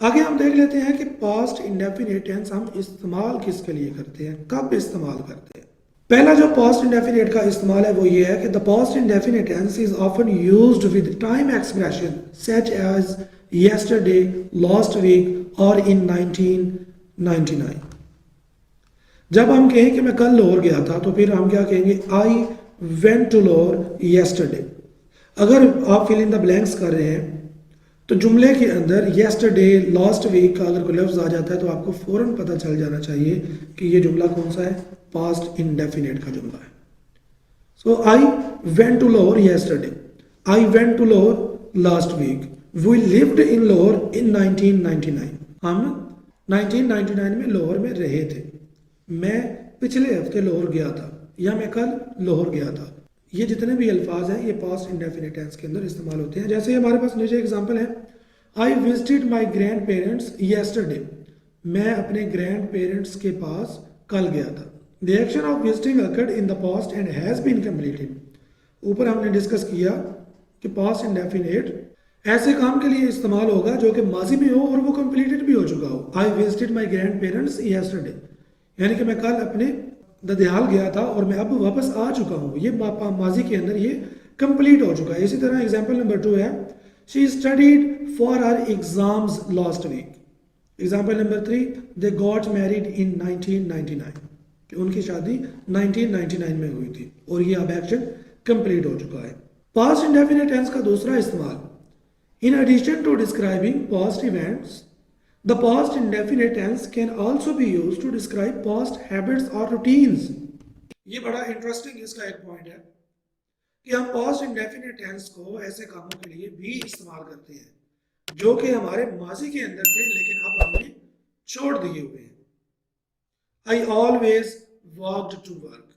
आगे हम देख लेते हैं कि पास्ट इंडेफिनिट टेंस हम इस्तेमाल किसके लिए करते हैं, कब इस्तेमाल करते हैं। पहला जो पास्ट इंडेफिनिट का इस्तेमाल है वो ये है कि the past indefinite tense is often used with time expression such as yesterday, last week और इन 1999। जब हम कहें कि मैं कल लाहौर गया था तो फिर हम क्या कहेंगे, I went to Lahore yesterday. अगर आप फिल इन द ब्लैंक्स कर रहे हैं तो जुमले के अंदर येस्टरडे, लास्ट वीक का अगर कोई लफ्ज़ आ जाता है तो आपको फ़ौरन पता चल जाना चाहिए कि ये जुमला कौन सा है, पास्ट इंडेफिनिट का जुमला है। So I went to Lahore yesterday, I went to Lahore last week, we lived in Lahore in 1999। हम 1999 में लाहौर में रहे थे। मैं पिछले हफ्ते लाहौर गया था या मैं कल लाहौर गया था। ये जितने भी अल्फाज हैं ये पास्ट इंडेफिनिट टेंस के अंदर इस्तेमाल होते हैं। जैसे हमारे पास नीचे एग्जांपल है, I visited my grandparents yesterday, मैं अपने ग्रैंड पेरेंट्स के पास कल गया था। The action of visiting occurred in the past and has been completed. ऊपर हमने डिस्कस किया कि पास्ट इंडेफिनिट ऐसे काम के लिए इस्तेमाल होगा जो कि माजी में हो और वो कंप्लीटेड भी हो चुका हो। I visited my grand parents yesterday, यानी कि मैं कल अपने ददियाल गया था और मैं अब वापस आ चुका हूँ। ये माजी के अंदर ये कंप्लीट हो चुका है। इसी तरह एग्जांपल नंबर 2 है, she studied for her exams last week. Example number 3, they got married in 1999, कि उनकी शादी 1999 में हुई थी और ये अब एक्शन कंप्लीट हो चुका है। पास्ट इंडेफिनिट टेंस का दूसरा इस्तेमाल, in addition to describing past events, the past indefinite tense can also be used to describe past habits or routines। ये बड़ा इंटरेस्टिंग इसका एक पॉइंट है कि हम पास्ट इंडेफिनिट टेंस को ऐसे कामों के लिए भी इस्तेमाल करते हैं जो कि हमारे माजी के अंदर थे लेकिन अब हमने छोड़ दिए हुए हैं। I always walked to work,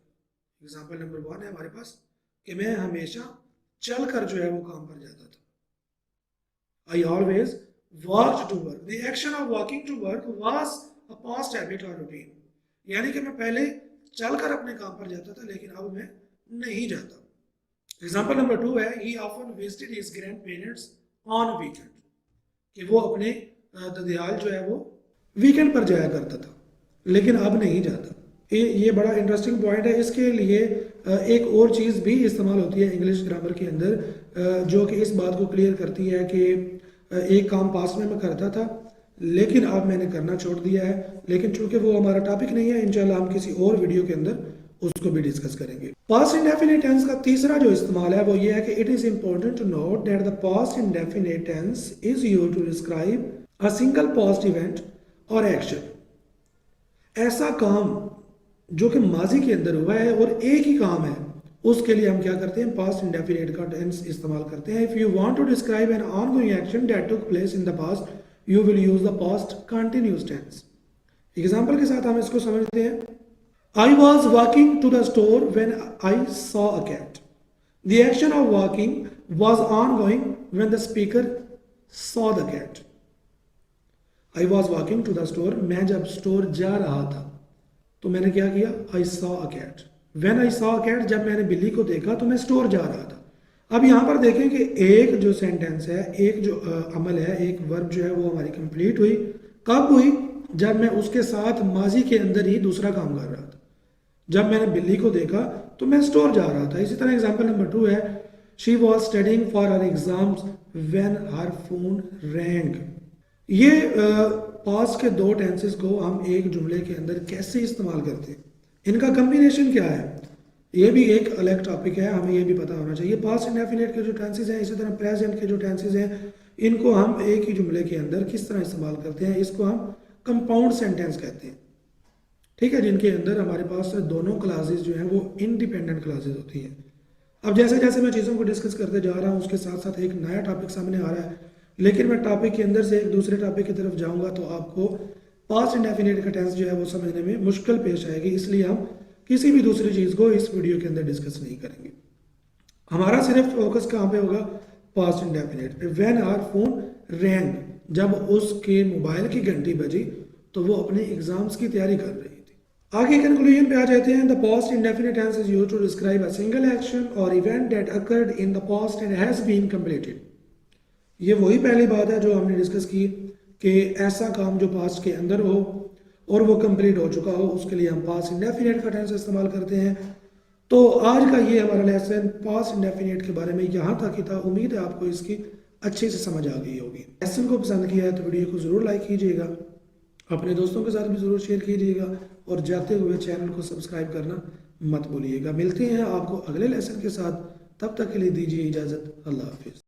example number 1 है हमारे पास कि मैं हमेशा चल कर जो है वो काम पर जाता था। I always walked to work, the action of walking to work was a past habit or routine, यानी कि मैं पहले चलकर अपने काम पर जाता था लेकिन अब मैं नहीं जाता। एग्जाम्पल नंबर 2 है, he often visited his grandparents on weekend, कि वो अपने ददियाल जो है वो वीकेंड पर जाया करता था लेकिन अब नहीं जाता। ये बड़ा इंटरेस्टिंग पॉइंट है। इसके लिए एक और चीज़ भी इस्तेमाल होती है इंग्लिश ग्रामर के अंदर जो कि इस बात को क्लियर करती है कि एक काम पास्ट में मैं करता था लेकिन अब मैंने करना छोड़ दिया है, लेकिन चूंकि वो हमारा टॉपिक नहीं है, इंशाल्लाह हम किसी और वीडियो के अंदर उसको भी डिस्कस करेंगे। पास्ट इंडेफिनिट टेंस का तीसरा जो इस्तेमाल है वो ये है कि it is important to note that the past indefinite tense is used to describe a single past event और एक्शन। ऐसा काम जो कि माजी के अंदर हुआ है और एक ही काम है उसके लिए हम क्या करते हैं, पास्ट इंडेफिनिट का टेंस इस्तेमाल करते हैं। If you want to describe an ongoing action that took place in the past you will use the past continuous tense. Example के साथ हम इसको समझते हैं। I was walking to the store when I saw a cat, the action of walking was ongoing when the speaker saw the cat. I was walking to the store, मैं जब store जा रहा था तो मैंने क्या किया, I saw a cat. When I saw a cat, जब मैंने बिल्ली को देखा तो मैं स्टोर जा रहा था। अब यहाँ पर देखें कि एक जो सेंटेंस है, एक जो अमल है, एक वर्ब जो है वो हमारी कंप्लीट हुई कब हुई, जब मैं उसके साथ माजी के अंदर ही दूसरा काम कर रहा था। जब मैंने बिल्ली को देखा तो मैं स्टोर जा रहा था। इसी तरह एग्जांपल नंबर 2 है, she was studying for her exams when her phone wrong. ये पास्ट के दो टेंसेस को हम एक जुमले के अंदर कैसे इस्तेमाल करते हैं, इनका कम्बिनेशन क्या है, ये भी एक अलग टॉपिक है, हमें ये भी पता होना चाहिए। पास्ट इंडेफिनिट के जो टेंसेस हैं, इसी तरह प्रेजेंट के जो टेंसेस हैं, इनको हम एक ही जुमले के अंदर किस तरह इस्तेमाल करते हैं, इसको हम कंपाउंड सेंटेंस कहते हैं। ठीक है, जिनके अंदर हमारे पास दोनों क्लासेस जो हैं वो इंडिपेंडेंट क्लासेस होती हैं। अब जैसे जैसे मैं चीज़ों को डिस्कस करते जा रहा हूँ उसके साथ साथ एक नया टॉपिक सामने आ रहा है, लेकिन मैं टॉपिक के अंदर से एक दूसरे टॉपिक की तरफ जाऊँगा तो आपको पास्ट इंडेफिनिट का टेंस जो है वो समझने में मुश्किल पेश आएगी, इसलिए हम किसी भी दूसरी चीज़ को इस वीडियो के अंदर डिस्कस नहीं करेंगे। हमारा सिर्फ फोकस कहाँ पे होगा, पास्ट इंडेफिनिट पे। व्हेन आवर फोन रैंग, जब उसके मोबाइल की घंटी बजी तो वो अपने एग्जाम्स की तैयारी कर रही थी। आगे कंक्लूजन पे आ जाते हैं। The past indefinite tense is used to describe a single action और event that occurred in the past and has been completed. ये वही पहली बात है जो हमने डिस्कस की कि ऐसा काम जो पास्ट के अंदर हो और वो कंप्लीट हो चुका हो, उसके लिए हम पास्ट इंडेफिनिट का टेंस इस्तेमाल करते हैं। तो आज का ये हमारा लेसन पास्ट इंडेफिनिट के बारे में यहाँ तक ही था। उम्मीद है आपको इसकी अच्छे से समझ आ गई होगी। लेसन को पसंद किया है तो वीडियो को ज़रूर लाइक कीजिएगा, अपने दोस्तों के साथ भी ज़रूर शेयर कीजिएगा और जाते हुए चैनल को सब्सक्राइब करना मत भूलिएगा। मिलते हैं आपको अगले लेसन के साथ, तब तक के लिए दीजिए इजाज़त। अल्लाह हाफिज़।